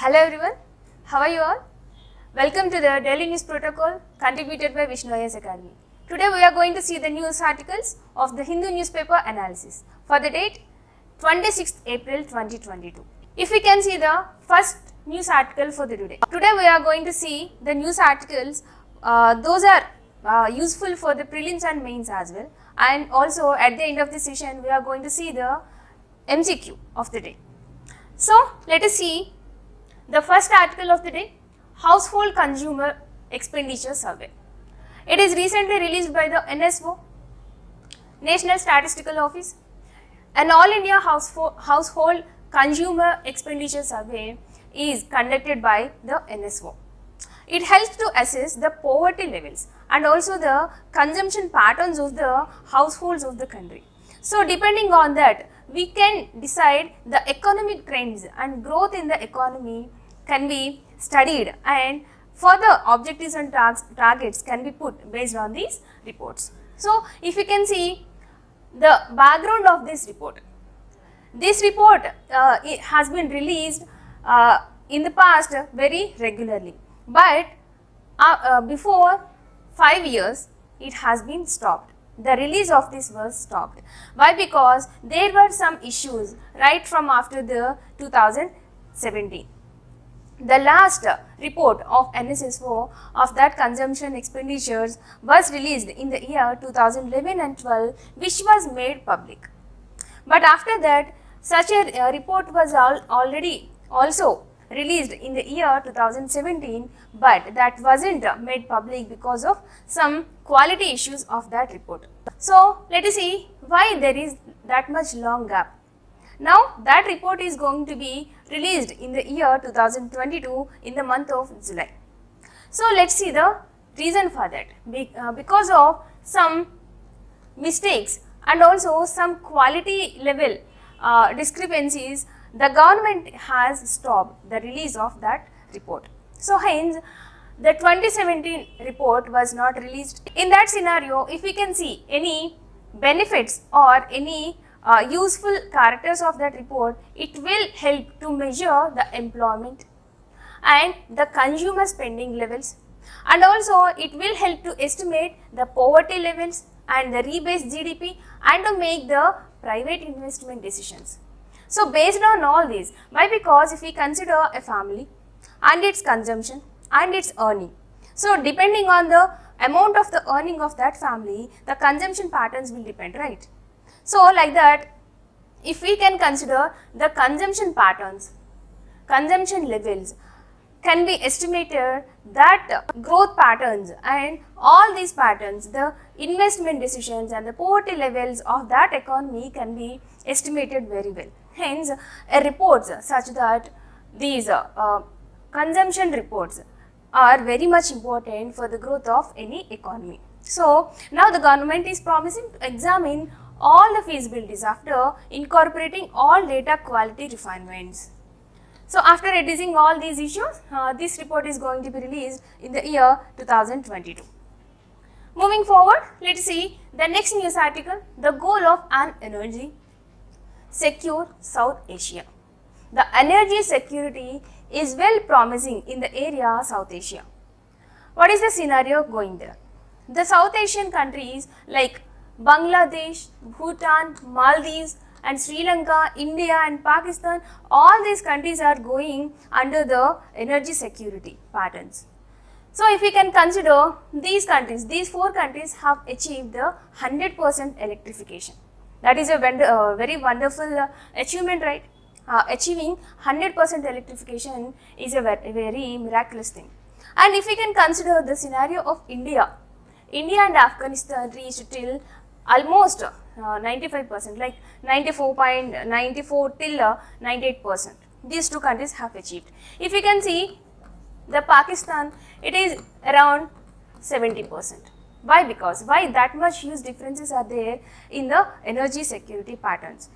Hello everyone, how are you all? Welcome to the Daily News Protocol contributed by Vishnu IAS Academy. Today we are going to see the news articles of the Hindu newspaper analysis for the date 26th April 2022. If we can see the first news article for the today. Today we are going to see the news articles, those are useful for the prelims and mains as well, and also at the end of the session we are going to see the MCQ of the day. So let us see the first article of the day, Household Consumer Expenditure Survey. It is recently released by the NSO, National Statistical Office. An All India Household Consumer Expenditure Survey is conducted by the NSO. It helps to assess the poverty levels and also the consumption patterns of the households of the country. So depending on that, we can decide the economic trends and growth in the economy can be studied, and further objectives and targets can be put based on these reports. So if you can see the background of this report it has been released in the past very regularly, but before 5 years it has been stopped. The release of this was stopped. Why? Because there were some issues right from after the 2017. The last report of NSSO of that consumption expenditures was released in the year 2011 and 12, which was made public. But after that, such a report was already also released in the year 2017, but that wasn't made public because of some quality issues of that report. So let us see why there is that much long gap. Now that report is going to be released in the year 2022 in the month of July. So let's see the reason for that. Because of some mistakes and also some quality level discrepancies, the government has stopped the release of that report. So hence the 2017 report was not released. In that scenario, if we can see any benefits or any useful characters of that report, it will help to measure the employment and the consumer spending levels, and also it will help to estimate the poverty levels and the rebased GDP and to make the private investment decisions. So based on all this, why? Because if we consider a family and its consumption and its earning, so depending on the amount of the earning of that family, the consumption patterns will depend, right? So like that, if we can consider the consumption patterns, consumption levels can be estimated, that growth patterns and all these patterns, the investment decisions and the poverty levels of that economy can be estimated very well. Hence, reports such that these consumption reports are very much important for the growth of any economy. So now the government is promising to examine all the feasibilities after incorporating all data quality refinements. So after reducing all these issues, this report is going to be released in the year 2022. Moving forward, let's see the next news article, the goal of an energy secure South Asia. The energy security is well promising in the area South Asia. What is the scenario going there? The South Asian countries like Bangladesh, Bhutan, Maldives and Sri Lanka, India and Pakistan, all these countries are going under the energy security patterns. So if we can consider these countries, these 4 countries have achieved the 100% electrification. That is a very wonderful achievement, right? Achieving 100% electrification is a very miraculous thing. And if we can consider the scenario of India and Afghanistan reached till almost 95%, like 94.94 till 98%. These 2 countries have achieved. If you can see the Pakistan, it is around 70%. Why? Because why that much huge differences are there in the energy security patterns.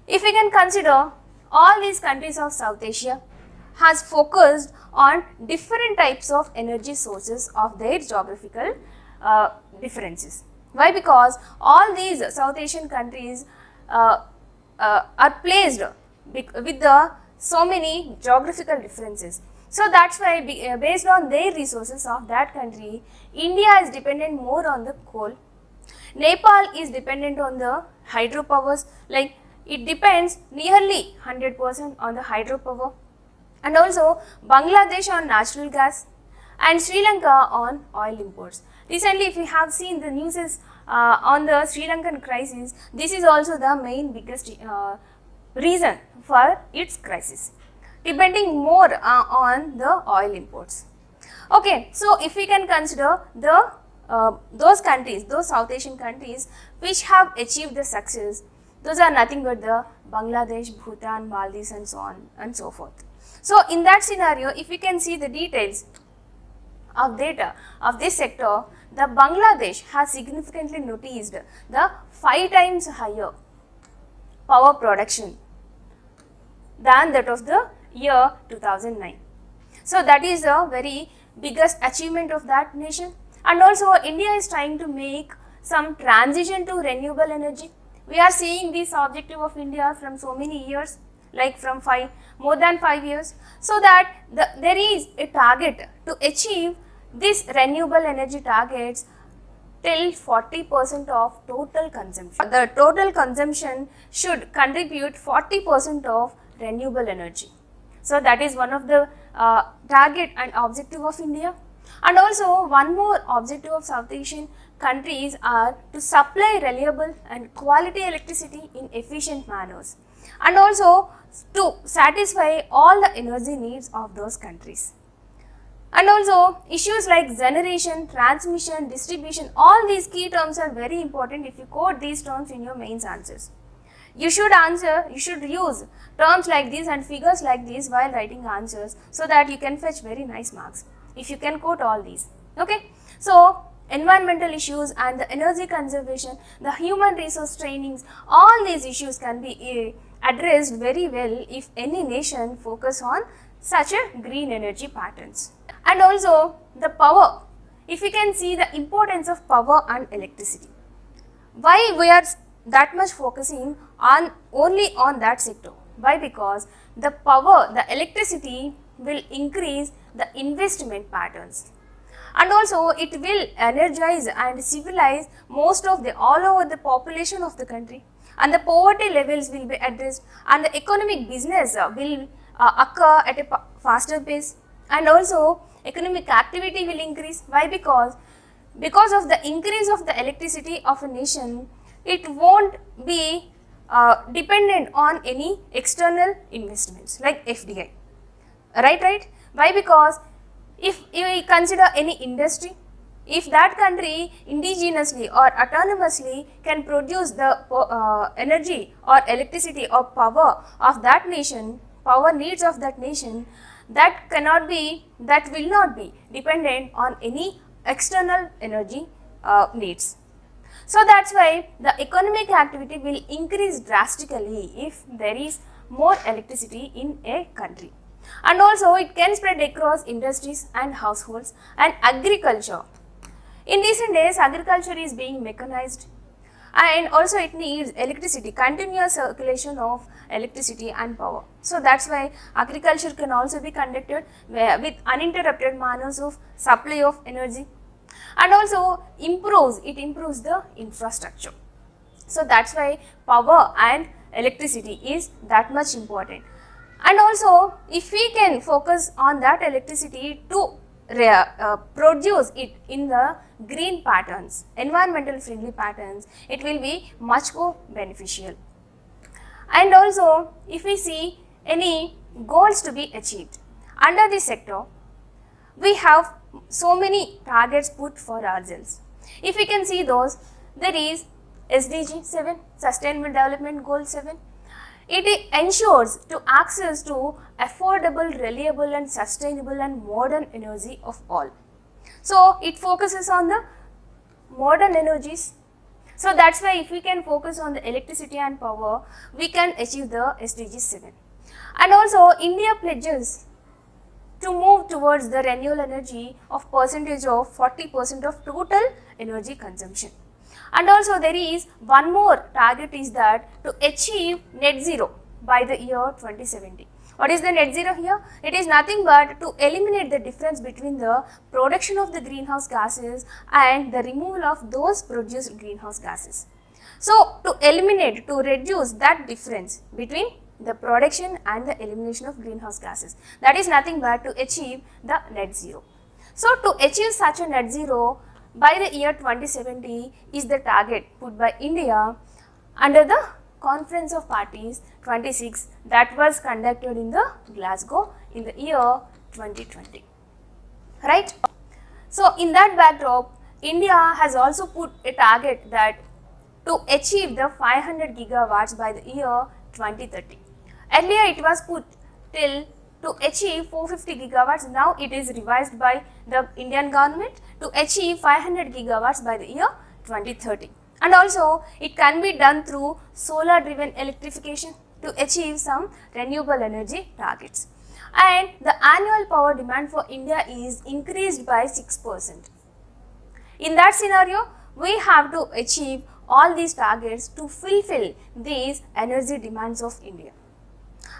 If we can consider all these countries of South Asia has focused on different types of energy sources of their geographical differences. Why? Because all these South Asian countries are placed with the so many geographical differences. So that's why based on their resources of that country, India is dependent more on the coal. Nepal is dependent on the hydropowers, like it depends nearly 100% on the hydropower, and also Bangladesh on natural gas and Sri Lanka on oil imports. Recently, if we have seen the news on the Sri Lankan crisis, this is also the main biggest reason for its crisis, depending more on the oil imports. Okay, so if we can consider the those countries, those South Asian countries which have achieved the success, those are nothing but the Bangladesh, Bhutan, Maldives and so on and so forth. So in that scenario, if we can see the details of data of this sector, the Bangladesh has significantly noticed the 5 times higher power production than that of the year 2009. So that is the very biggest achievement of that nation. And also India is trying to make some transition to renewable energy. We are seeing this objective of India from so many years, like from more than 5 years, so that there is a target to achieve this renewable energy targets till 40% of total consumption. The total consumption should contribute 40% of renewable energy. So that is one of the target and objective of India. And also one more objective of South Asian countries are to supply reliable and quality electricity in efficient manners, and also to satisfy all the energy needs of those countries. And also issues like generation, transmission, distribution, all these key terms are very important. If you quote these terms in your mains answers, you should use terms like this and figures like this while writing answers, so that you can fetch very nice marks if you can quote all these. Okay, so environmental issues and the energy conservation, the human resource trainings, all these issues can be addressed very well if any nation focus on such a green energy patterns. And also the power, if we can see the importance of power and electricity, why we are that much focusing on only on that sector? Why? Because the power, the electricity will increase the investment patterns, and also it will energize and civilize most of the all over the population of the country, and the poverty levels will be addressed, and the economic business will occur at a faster pace, and also economic activity will increase. Why? Because of the increase of the electricity of a nation, it won't be dependent on any external investments like FDI. Right? Why? Because if we consider any industry, if that country indigenously or autonomously can produce the energy or electricity or power of that nation, power needs of that nation, that will not be dependent on any external energy needs. So that's why the economic activity will increase drastically if there is more electricity in a country. And also it can spread across industries and households and agriculture. In recent days, agriculture is being mechanized, and also it needs electricity, continuous circulation of electricity and power. So that's why agriculture can also be conducted with uninterrupted manners of supply of energy, and also improves the infrastructure. So that's why power and electricity is that much important. And also if we can focus on that electricity to produce it in the green patterns, environmental friendly patterns, it will be much more beneficial. And also if we see any goals to be achieved under this sector, we have so many targets put for ourselves. If we can see those, there is SDG 7, Sustainable Development Goal 7. It ensures to access to affordable, reliable and sustainable and modern energy of all. So it focuses on the modern energies. So that's why if we can focus on the electricity and power, we can achieve the SDG 7. And also India pledges to move towards the renewable energy of percentage of 40% of total energy consumption. And also there is one more target, is that to achieve net zero by the year 2070. What is the net zero here? It is nothing but to eliminate the difference between the production of the greenhouse gases and the removal of those produced greenhouse gases. So, to eliminate, to reduce that difference between the production and the elimination of greenhouse gases, that is nothing but to achieve the net zero. So, to achieve such a net zero by the year 2070 is the target put by India under the Conference of Parties 26 that was conducted in the Glasgow in the year 2020. Right? So, in that backdrop, India has also put a target that to achieve the 500 gigawatts by the year 2030. Earlier it was put till to achieve 450 gigawatts, now it is revised by the Indian government to achieve 500 gigawatts by the year 2030. And also it can be done through solar driven electrification to achieve some renewable energy targets. And the annual power demand for India is increased by 6%. In that scenario, we have to achieve all these targets to fulfill these energy demands of India.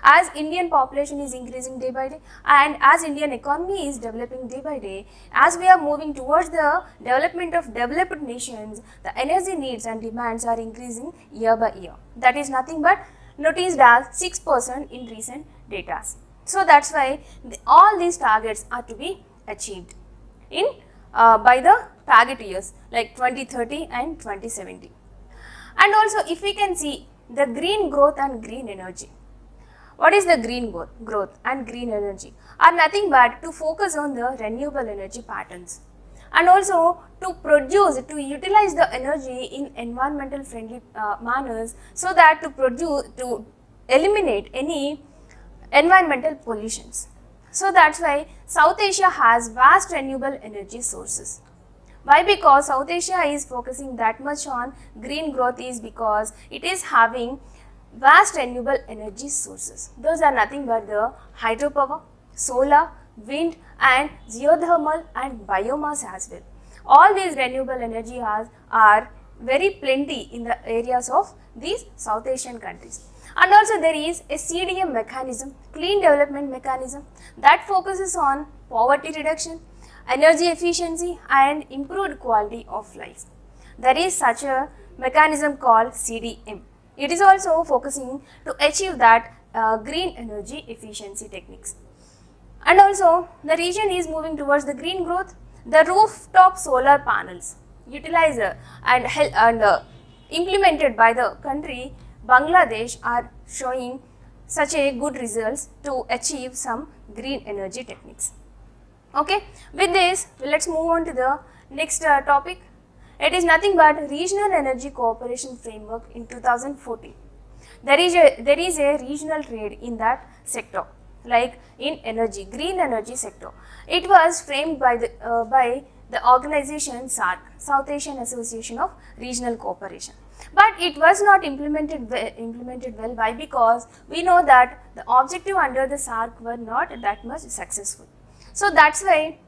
As Indian population is increasing day by day and as Indian economy is developing day by day, as we are moving towards the development of developed nations, the energy needs and demands are increasing year by year. That is nothing but noticed as 6% in recent data. So that's why all these targets are to be achieved in by the target years like 2030 and 2070. And also if we can see the green growth and green energy. What is the green growth and green energy? Are nothing but to focus on the renewable energy patterns and also to produce, to utilize the energy in environmental friendly manners so that to eliminate any environmental pollutions. So that's why South Asia has vast renewable energy sources. Why? Because South Asia is focusing that much on green growth is because it is having vast renewable energy sources. Those are nothing but the hydropower, solar, wind and geothermal and biomass as well. All these renewable energy are very plenty in the areas of these South Asian countries. And also there is a CDM mechanism, clean development mechanism that focuses on poverty reduction, energy efficiency and improved quality of life. There is such a mechanism called CDM. It is also focusing to achieve that green energy efficiency techniques. And also the region is moving towards the green growth. The rooftop solar panels utilized and implemented by the country Bangladesh are showing such a good results to achieve some green energy techniques. Okay, with this let's move on to the next topic. It is nothing but Regional Energy Cooperation Framework in 2014. There is a regional trade in that sector, like in energy, green energy sector. It was framed by the organization SAARC, South Asian Association of Regional Cooperation. But it was not implemented well. Why? Because we know that the objective under the SAARC were not that much successful. So that's why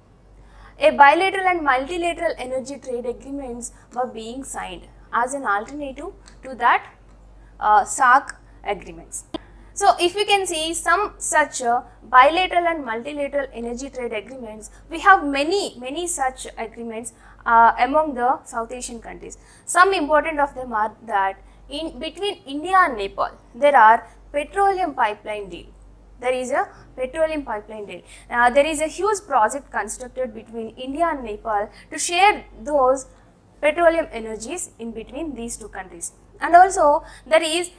a bilateral and multilateral energy trade agreements were being signed as an alternative to that SAARC agreements. So, if we can see some such bilateral and multilateral energy trade agreements, we have many such agreements among the South Asian countries. Some important of them are that in between India and Nepal, there are petroleum pipeline deal. There is a petroleum pipeline deal. There is a huge project constructed between India and Nepal to share those petroleum energies in between these two countries. And also there is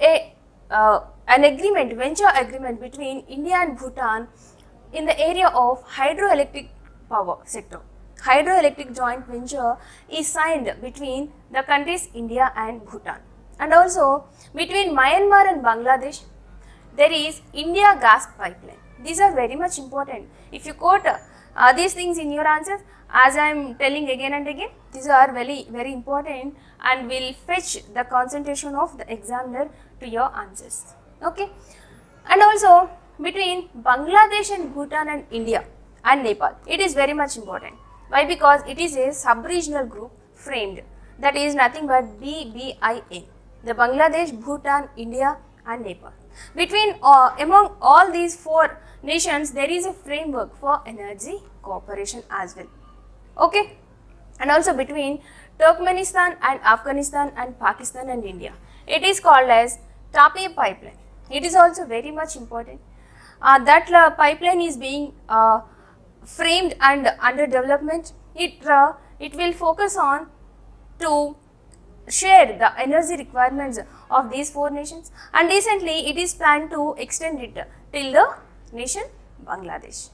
an agreement, venture agreement between India and Bhutan in the area of hydroelectric power sector. Hydroelectric joint venture is signed between the countries India and Bhutan. And also between Myanmar and Bangladesh, there is India gas pipeline. These are very much important. If you quote these things in your answers, as I am telling again and again, these are very important and will fetch the concentration of the examiner to your answers. Okay. And also between Bangladesh and Bhutan and India and Nepal, it is very much important. Why? Because it is a sub-regional group framed, that is nothing but BBIN. The Bangladesh, Bhutan, India and Nepal. Between among all these four nations, there is a framework for energy cooperation as well. Okay, and also between Turkmenistan and Afghanistan and Pakistan and India, it is called as Tapi pipeline. It is also very much important. That pipeline is being framed and under development. It will focus on to share the energy requirements of these four nations, and recently it is planned to extend it till the nation Bangladesh.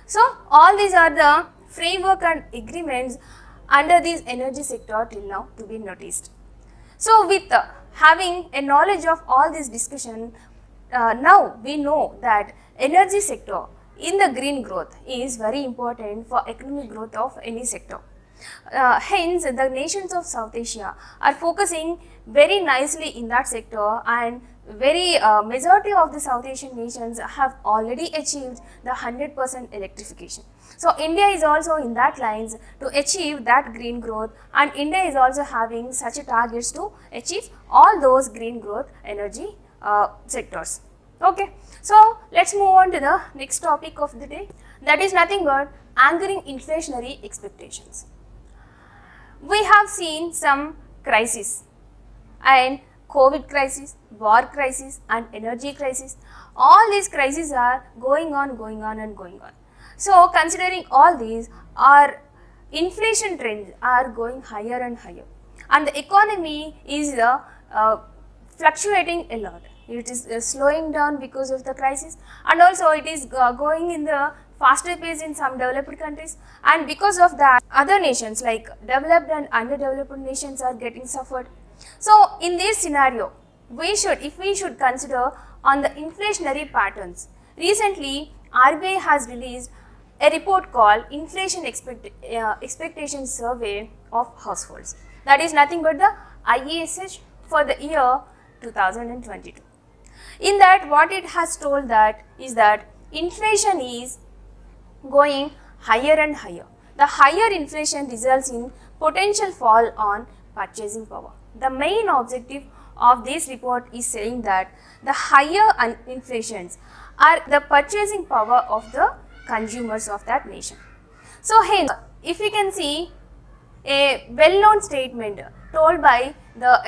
So all these are the framework and agreements under this energy sector till now to be noticed. So with having a knowledge of all this discussion, now we know that energy sector in the green growth is very important for economic growth of any sector. Hence, the nations of South Asia are focusing very nicely in that sector, and very majority of the South Asian nations have already achieved the 100% electrification. So India is also in that lines to achieve that green growth, and India is also having such a targets to achieve all those green growth energy sectors. Okay, so let's move on to the next topic of the day, that is nothing but angering inflationary expectations. We have seen some crises, and COVID crisis, war crisis and energy crisis. All these crises are going on. So considering all these, our inflation trends are going higher and higher, and the economy is fluctuating a lot. It is slowing down because of the crisis, and also it is going in the faster pace in some developed countries, and because of that other nations like developed and underdeveloped nations are getting suffered. So in this scenario, if we should consider on the inflationary patterns, recently RBI has released a report called Inflation Expectation Survey of Households. That is nothing but the IESH for the year 2022. In that, what it has told that is that inflation is going higher and higher. The higher inflation results in potential fall on purchasing power. The main objective of this report is saying that the higher inflations are the purchasing power of the consumers of that nation. So hence, if we can see a well-known statement told by the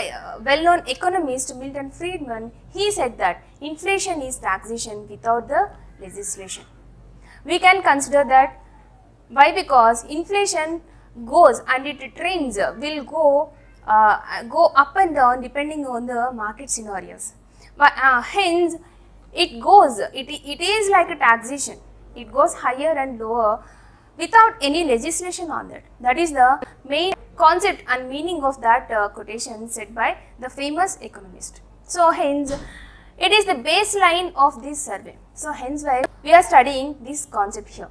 well-known economist Milton Friedman, he said that inflation is taxation without the legislation. We can consider that. Why? Because inflation goes and it trends will go up and down depending on the market scenarios. But hence it is like a taxation. It goes higher and lower without any legislation on that. That is the main concept and meaning of that quotation said by the famous economist. So hence it is the baseline of this survey. So hence why we are studying this concept here.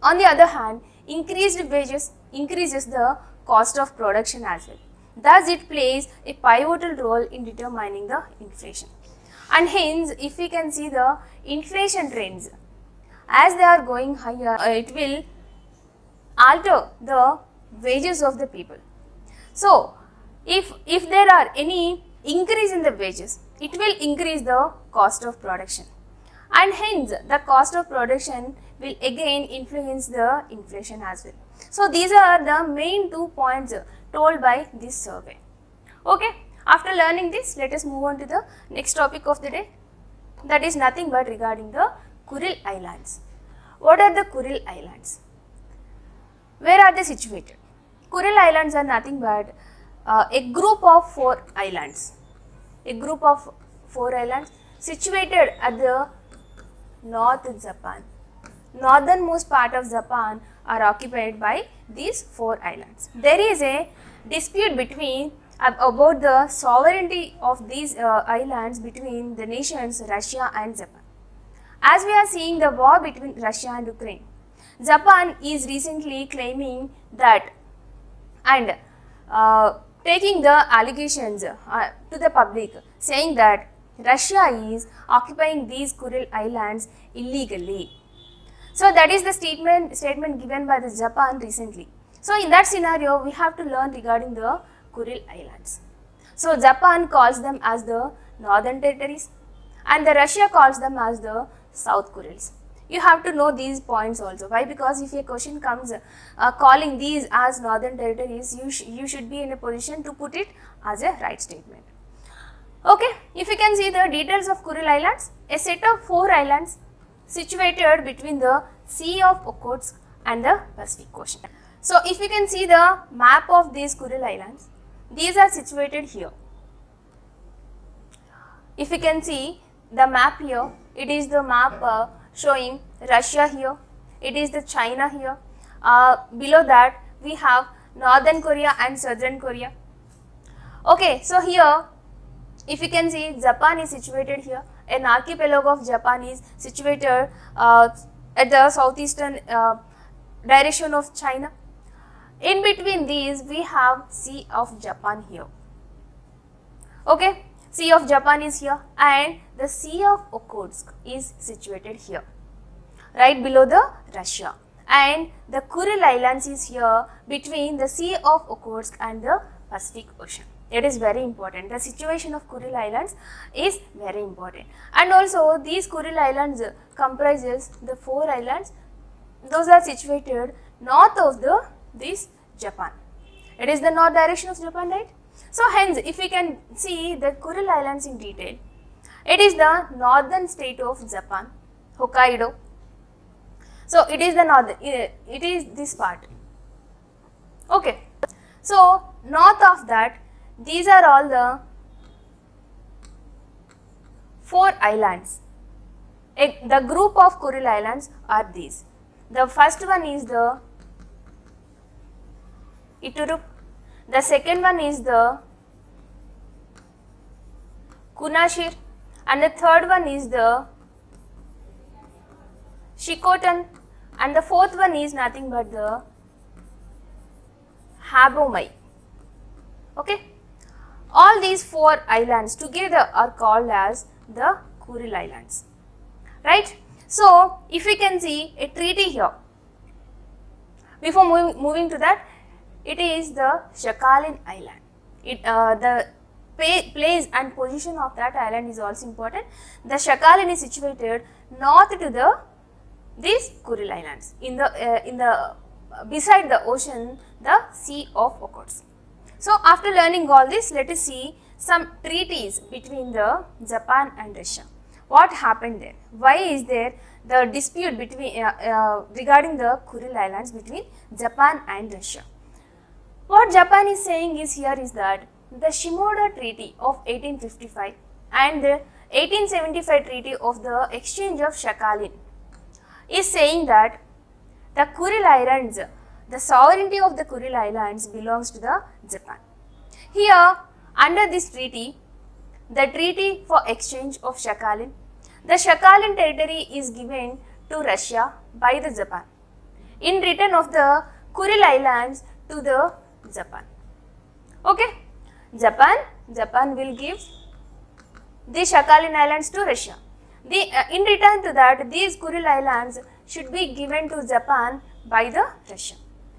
On the other hand, increased wages increases the cost of production as well. Thus, it plays a pivotal role in determining the inflation. And hence, if we can see the inflation trends, as they are going higher, it will alter the wages of the people. So, if there are any increase in the wages, it will increase the cost of production, and hence the cost of production will again influence the inflation as well. So these are the main 2 points told by this survey. Okay, after learning this, let us move on to the next topic of the day, that is nothing but regarding the Kuril Islands. What are the Kuril Islands? Where are they situated? Kuril Islands are nothing but a group of 4 islands. A group of 4 islands situated at the North Japan. Northernmost part of Japan are occupied by these 4 islands. There is a dispute between about the sovereignty of these islands between the nations Russia and Japan. As we are seeing the war between Russia and Ukraine, Japan is recently claiming that and taking the allegations to the public, saying that Russia is occupying these Kuril Islands illegally. So that is the statement given by the Japan recently. So in that scenario, we have to learn regarding the Kuril Islands. So Japan calls them as the northern territories, and the Russia calls them as the South Kurils. You have to know these points also. Why? Because if a question comes calling these as northern territories, you should be in a position to put it as a right statement. Okay, if you can see the details of Kuril Islands, a set of 4 islands situated between the Sea of Okhotsk and the Pacific Ocean. So, if you can see the map of these Kuril Islands, these are situated here. If you can see the map here, it is the map showing Russia here, it is the China here, below that we have Northern Korea and Southern Korea. Okay, so here if you can see Japan is situated here, an archipelago of Japan is situated at the southeastern direction of China. In between these we have Sea of Japan here. Okay, Sea of Japan is here and the Sea of Okhotsk is situated here, right below the Russia, and the Kuril Islands is here between the Sea of Okhotsk and the Pacific Ocean. It is very important. The situation of Kuril Islands is very important, and also these Kuril Islands comprises the 4 islands. Those are situated north of this Japan. It is the north direction of Japan, right? So hence, if we can see the Kuril Islands in detail, it is the northern state of Japan, Hokkaido. So it is the northern. It is this part. Okay. So north of that, these are all the 4 islands. The group of Kuril Islands are these. The first one is the Ituruk. The second one is the Kunashir, and the third one is the Shikotan, and the fourth one is nothing but the Habomai. Okay, all these 4 islands together are called as the Kuril Islands, right? So if we can see a treaty here, before moving to that, it is the Sakhalin Island. The place and position of that island is also important. The Sakhalin is situated north to these Kuril Islands, in the beside the ocean, the Sea of Okhotsk. So after learning all this, let us see some treaties between the Japan and Russia. What happened there? Why is there the dispute between regarding the Kuril Islands between Japan and Russia? What Japan is saying is here is that the Shimoda Treaty of 1855 and the 1875 Treaty of the Exchange of Sakhalin is saying that the Kuril Islands, the sovereignty of the Kuril Islands belongs to the Japan. Here, under this treaty, the Treaty for Exchange of Sakhalin, the Sakhalin territory is given to Russia by the Japan in return of the Kuril Islands to the Japan. Okay, Japan will give the Sakhalin Islands to Russia. In return to that, these Kuril Islands should be given to Japan by the Russia.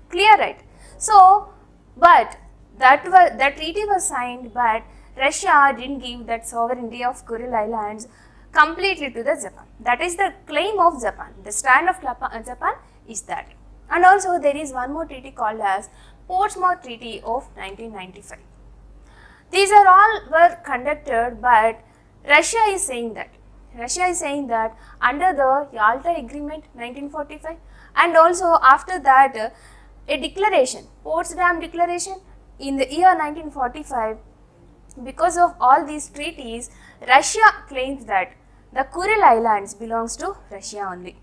Clear, right? So, but that treaty was signed, but Russia didn't give that sovereignty of Kuril Islands completely to the Japan. That is the claim of Japan. The stand of Japan is that. And also there is one more treaty called as Portsmouth Treaty of 1995. These are all were conducted, but Russia is saying that under the Yalta Agreement 1945, and also after that a declaration, Potsdam Declaration in the year 1945, because of all these treaties, Russia claims that the Kuril Islands belongs to Russia only.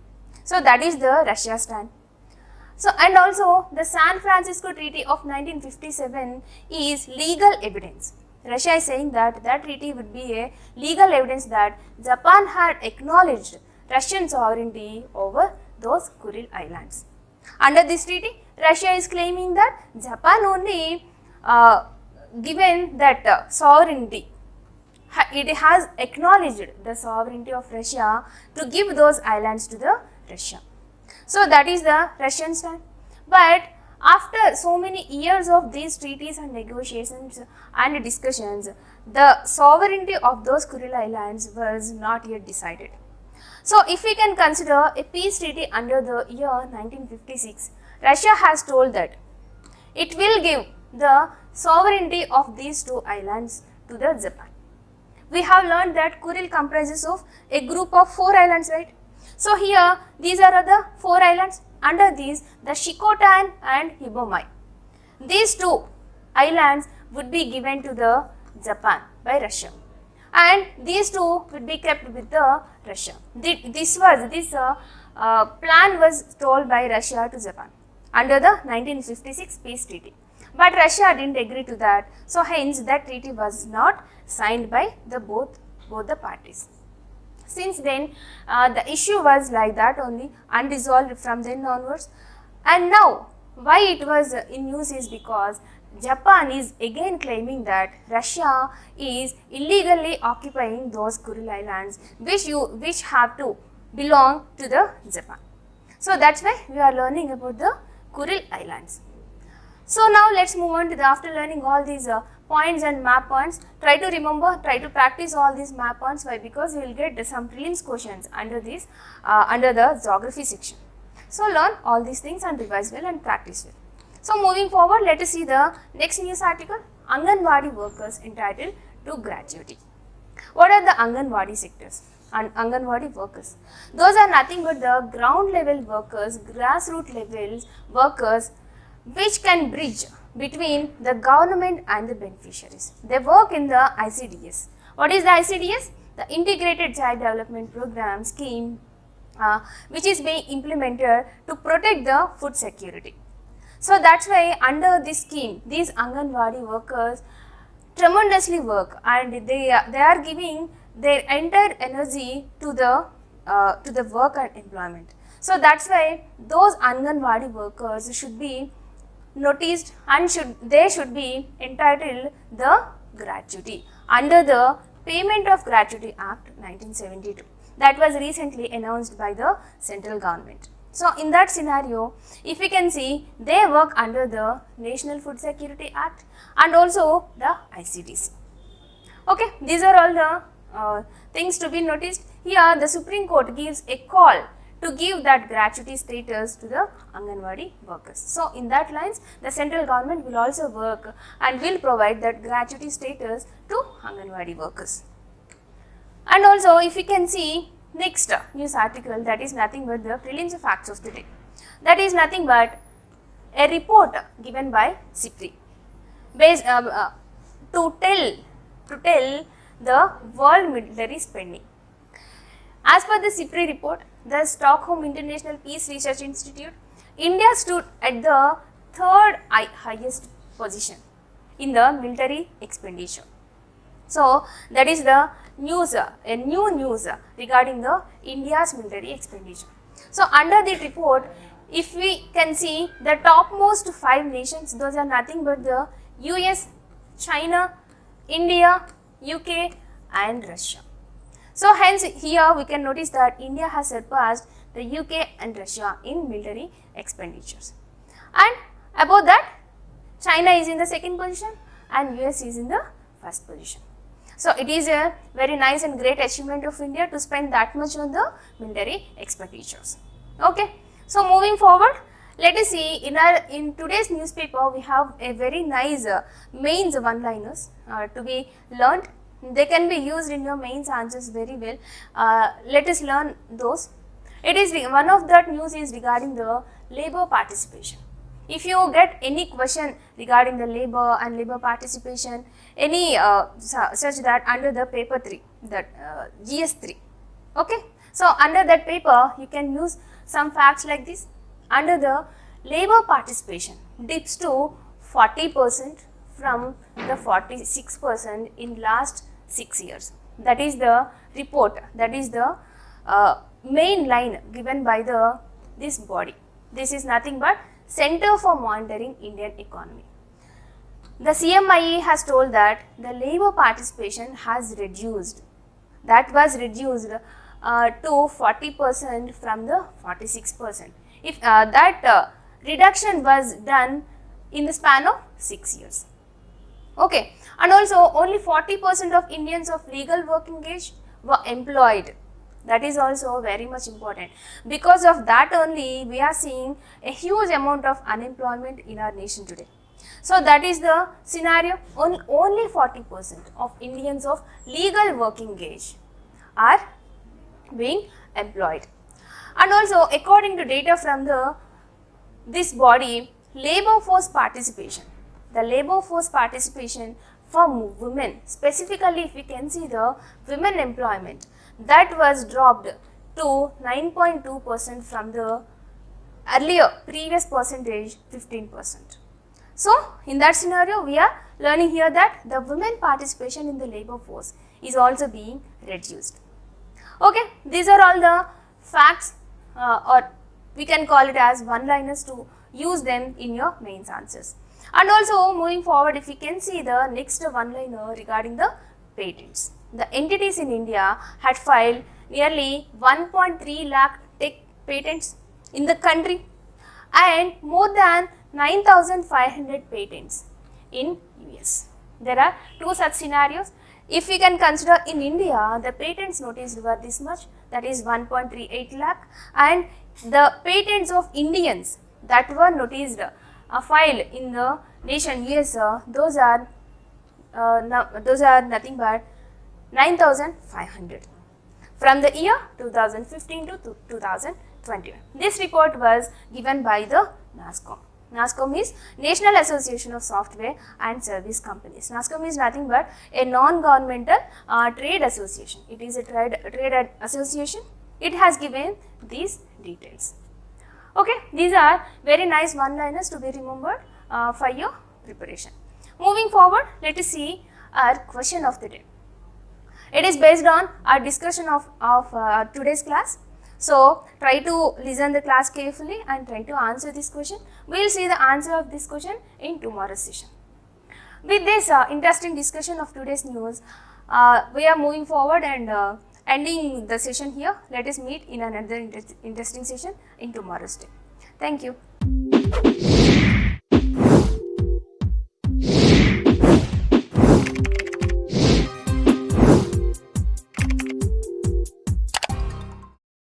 So that is the Russia stand. So, and also the San Francisco Treaty of 1957 is legal evidence. Russia is saying that that treaty would be a legal evidence that Japan had acknowledged Russian sovereignty over those Kuril Islands. Under this treaty, Russia is claiming that Japan only given that sovereignty. It has acknowledged the sovereignty of Russia to give those islands to the Russia. So that is the Russian stand. But After so many years of these treaties and negotiations and discussions, the sovereignty of those Kuril Islands was not yet decided. So, if we can consider a peace treaty under the year 1956, Russia has told that it will give the sovereignty of these two islands to the Japan. We have learned that Kuril comprises of a group of 4 islands, right? So, here these are the 4 islands. Under these, the Shikotan and Hibomai. These 2 islands would be given to the Japan by Russia, and these 2 would be kept with the Russia. This plan was told by Russia to Japan under the 1956 peace treaty, but Russia didn't agree to that. So hence that treaty was not signed by both the parties. Since then, the issue was like that only, unresolved from then onwards. And now, why it was in news is because Japan is again claiming that Russia is illegally occupying those Kuril Islands, which have to belong to the Japan. So that's why we are learning about the Kuril Islands. So now let's move on to after learning all these points and map points, try to remember, try to practice all these map points. Why? Because you will get some prelims questions under this, under the geography section. So learn all these things and revise well and practice well. So moving forward, let us see the next news article, Anganwadi workers entitled to gratuity. What are the Anganwadi sectors and Anganwadi workers? Those are nothing but the ground level workers, grassroots levels workers, which can bridge between the government and the beneficiaries. They work in the ICDS. What is the ICDS? The Integrated Child Development Program scheme, which is being implemented to protect the food security. So that's why under this scheme, these Anganwadi workers tremendously work, and they are giving their entire energy to the work and employment. So that's why those Anganwadi workers should be noticed and they should be entitled the gratuity under the Payment of Gratuity Act 1972 that was recently announced by the central government. So in that scenario, if we can see, they work under the National Food Security Act and also the ICDC. Okay, these are all the things to be noticed. Here the Supreme Court gives a call to give that gratuity status to the Anganwadi workers. So in that lines, the central government will also work and will provide that gratuity status to Anganwadi workers. And also if we can see next news article, that is nothing but the prelims facts of the day. That is nothing but a report given by SIPRI based to tell the world military spending. As per the SIPRI report, the Stockholm International Peace Research Institute, India stood at the 3rd highest position in the military expenditure. So that is the news, a new news regarding the India's military expenditure. So under the report, if we can see the topmost 5 nations, those are nothing but the US, China, India, UK and Russia. So hence here we can notice that India has surpassed the UK and Russia in military expenditures. And above that, China is in the 2nd position and US is in the 1st position. So it is a very nice and great achievement of India to spend that much on the military expenditures. Okay. So moving forward, let us see in today's newspaper we have a very nice mains one-liners to be learned. They can be used in your mains answers very well. Let us learn those. It is one of that news is regarding the labor participation. If you get any question regarding the labor and labor participation, any such that under the paper 3, that GS3, okay. So under that paper you can use some facts like this. Under the labor participation dips to 40% from the 46% in last 6 years. That is the report, that is the main line given by this body. This is nothing but Center for Monitoring Indian Economy. The CMIE has told that the labor participation has reduced. That was reduced to 40% from the 46%. If that reduction was done in the span of 6 years. Okay, and also only 40% of Indians of legal working age were employed. That is also very much important. Because of that only we are seeing a huge amount of unemployment in our nation today. So that is the scenario. Only 40% of Indians of legal working age are being employed. And also according to data from this body, labor force participation, the labor force participation for women, specifically if we can see the women employment, that was dropped to 9.2% from the earlier previous percentage 15%. So in that scenario we are learning here that the women participation in the labor force is also being reduced. Okay, these are all the facts or we can call it as one-liners to use them in your mains answers. And also moving forward, if we can see the next one-liner regarding the patents. The entities in India had filed nearly 1.3 lakh tech patents in the country and more than 9,500 patents in US. There are two such scenarios. If we can consider in India, the patents noticed were this much, that is 1.38 lakh, and the patents of Indians that were noticed filed in the nation US, those are nothing but 9,500 from the year 2015 to 2021. This report was given by the NASSCOM. NASSCOM is National Association of Software and Service Companies. NASSCOM is nothing but a non-governmental trade association. It is a trade association. It has given these details. Okay, these are very nice one-liners to be remembered for your preparation. Moving forward, let us see our question of the day. It is based on our discussion of today's class. So, try to listen the class carefully and try to answer this question. We will see the answer of this question in tomorrow's session. With this interesting discussion of today's news, we are moving forward and ending the session here. Let us meet in another interesting session in tomorrow's day. Thank you.